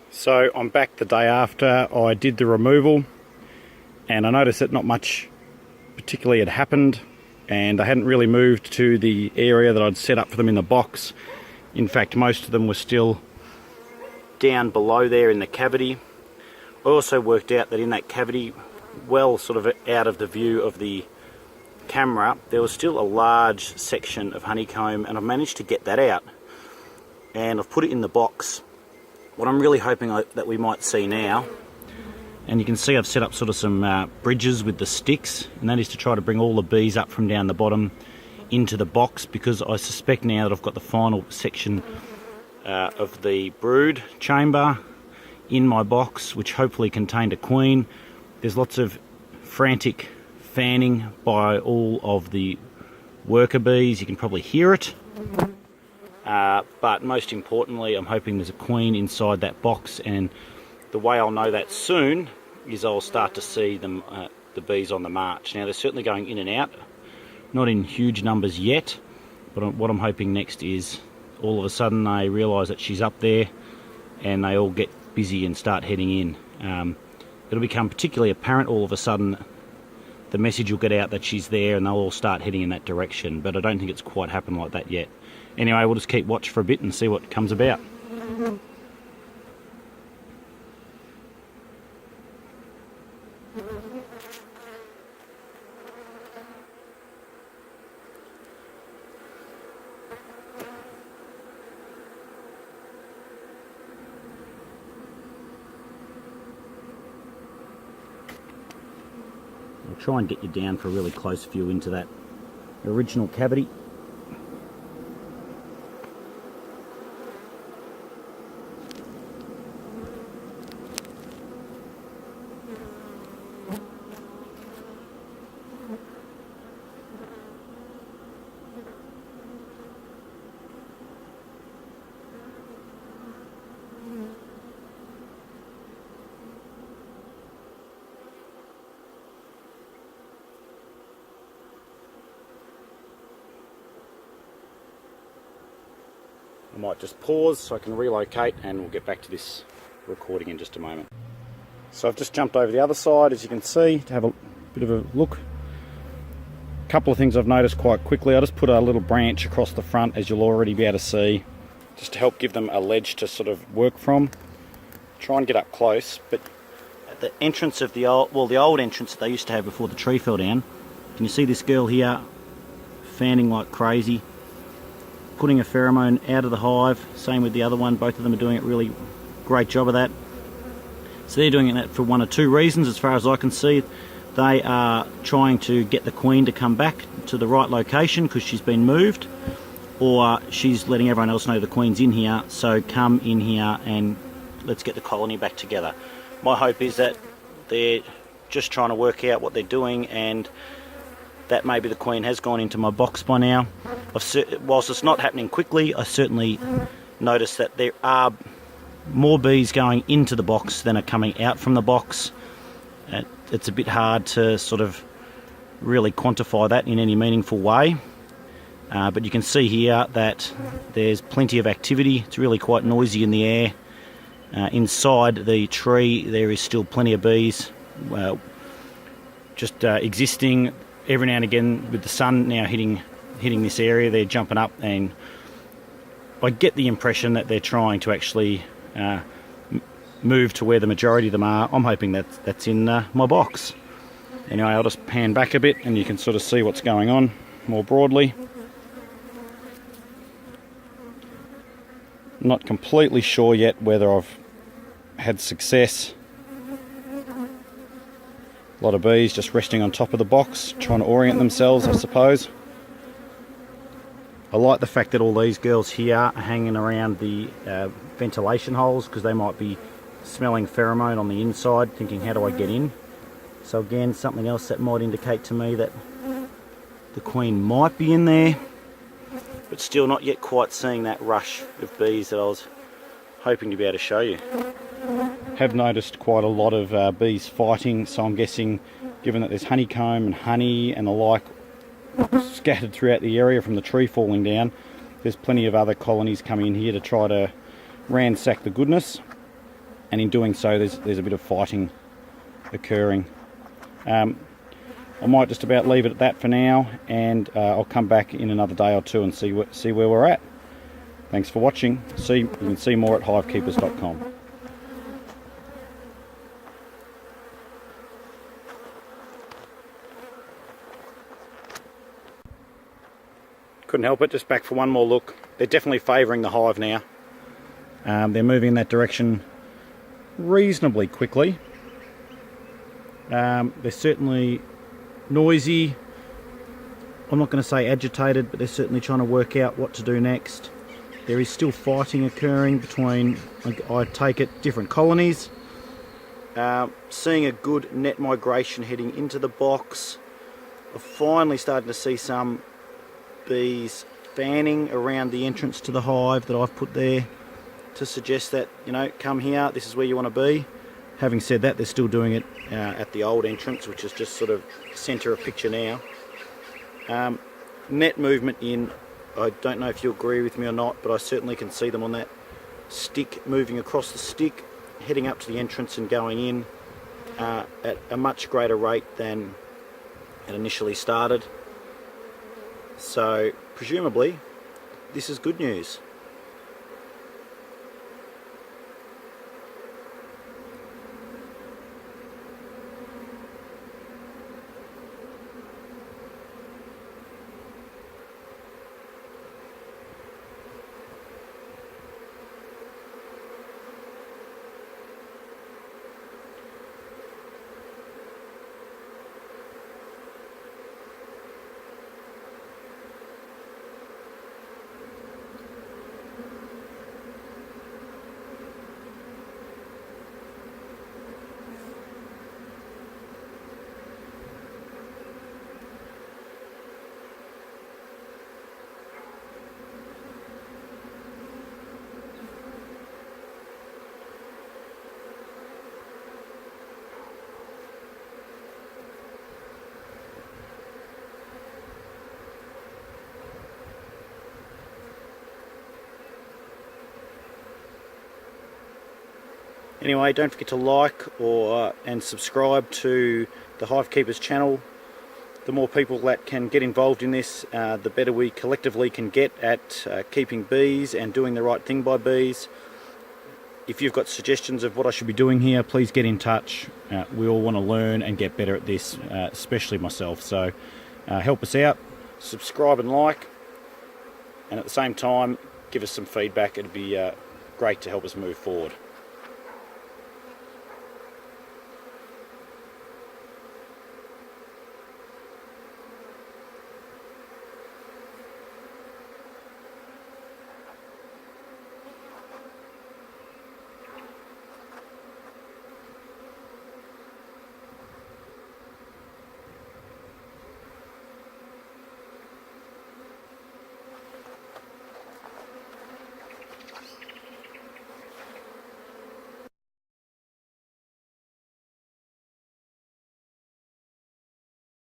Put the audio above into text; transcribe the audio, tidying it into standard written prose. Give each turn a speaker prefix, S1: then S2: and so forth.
S1: So I'm back the day after I did the removal, and I noticed that not much particularly had happened, and I hadn't really moved to the area that I'd set up for them in the box. In fact, most of them were still down below there in the cavity. I also worked out that in that cavity, well sort of out of the view of the camera, there was still a large section of honeycomb, and I've managed to get that out and I've put it in the box. What I'm really hoping that we might see now, and you can see I've set up sort of some bridges with the sticks, and that is to try to bring all the bees up from down the bottom into the box, because I suspect now that I've got the final section of the brood chamber in my box, which hopefully contained a queen. There's lots of frantic fanning by all of the worker bees. You can probably hear it. But most importantly, I'm hoping there's a queen inside that box, and the way I'll know that soon is I'll start to see them, the bees on the march. Now they're certainly going in and out, not in huge numbers yet, but what I'm hoping next is all of a sudden they realise that she's up there and they all get busy and start heading in. It'll become particularly apparent all of a sudden. The message will get out that she's there and they'll all start heading in that direction, but I don't think it's quite happened like that yet. Anyway, we'll just keep watch for a bit and see what comes about. I'll try and get you down for a really close view into that original cavity. I might just pause so I can relocate, and we'll get back to this recording in just a moment. So I've just jumped over the other side, as you can see, to have a bit of a look. A couple of things I've noticed quite quickly. I just put a little branch across the front, as you'll already be able to see, just to help give them a ledge to sort of work from. Try and get up close, but at the entrance of the old entrance that they used to have before the tree fell down, can you see this girl here fanning like crazy, putting a pheromone out of the hive? Same with the other one. Both of them are doing a really great job of that. So they're doing that for one or two reasons, as far as I can see. They are trying to get the queen to come back to the right location because she's been moved, or she's letting everyone else know the queen's in here, so come in here and let's get the colony back together. My hope is that they're just trying to work out what they're doing, and that maybe the queen has gone into my box by now. Whilst it's not happening quickly, I certainly noticed that there are more bees going into the box than are coming out from the box. It's a bit hard to sort of really quantify that in any meaningful way. But you can see here that there's plenty of activity. It's really quite noisy in the air. Inside the tree there is still plenty of bees just existing. Every now and again, with the sun now hitting this area, they're jumping up, and I get the impression that they're trying to actually move to where the majority of them are. I'm hoping that's in my box. Anyway, I'll just pan back a bit and you can sort of see what's going on more broadly. Not completely sure yet whether I've had success. A lot of bees just resting on top of the box, trying to orient themselves, I suppose. I like the fact that all these girls here are hanging around the ventilation holes, because they might be smelling pheromone on the inside, thinking, how do I get in? So again, something else that might indicate to me that the queen might be in there, but still not yet quite seeing that rush of bees that I was hoping to be able to show you. Have noticed quite a lot of bees fighting, so I'm guessing, given that there's honeycomb and honey and the like scattered throughout the area from the tree falling down, there's plenty of other colonies coming in here to try to ransack the goodness. and in doing so there's a bit of fighting occurring. I might just about leave it at that for now, and I'll come back in another day or two and see where we're at. Thanks for watching. You can see more at HiveKeepers.com. Couldn't help it, just back for one more look. They're definitely favouring the hive now. They're moving in that direction reasonably quickly. They're certainly noisy. I'm not going to say agitated, but they're certainly trying to work out what to do next. There is still fighting occurring between, I take it, different colonies. Seeing a good net migration heading into the box. I'm finally starting to see some bees fanning around the entrance to the hive that I've put there to suggest that, you know, come here, this is where you want to be. Having said that, they're still doing it at the old entrance, which is just sort of centre of picture now. Net movement in, I don't know if you agree with me or not, but I certainly can see them on that stick, moving across the stick, heading up to the entrance and going in at a much greater rate than it initially started. So presumably this is good news. Anyway, don't forget to like and subscribe to the HiveKeepers channel. The more people that can get involved in this, the better we collectively can get at keeping bees and doing the right thing by bees. If you've got suggestions of what I should be doing here, please get in touch. We all want to learn and get better at this, especially myself. So help us out, subscribe and like, and at the same time give us some feedback. It'd be great to help us move forward.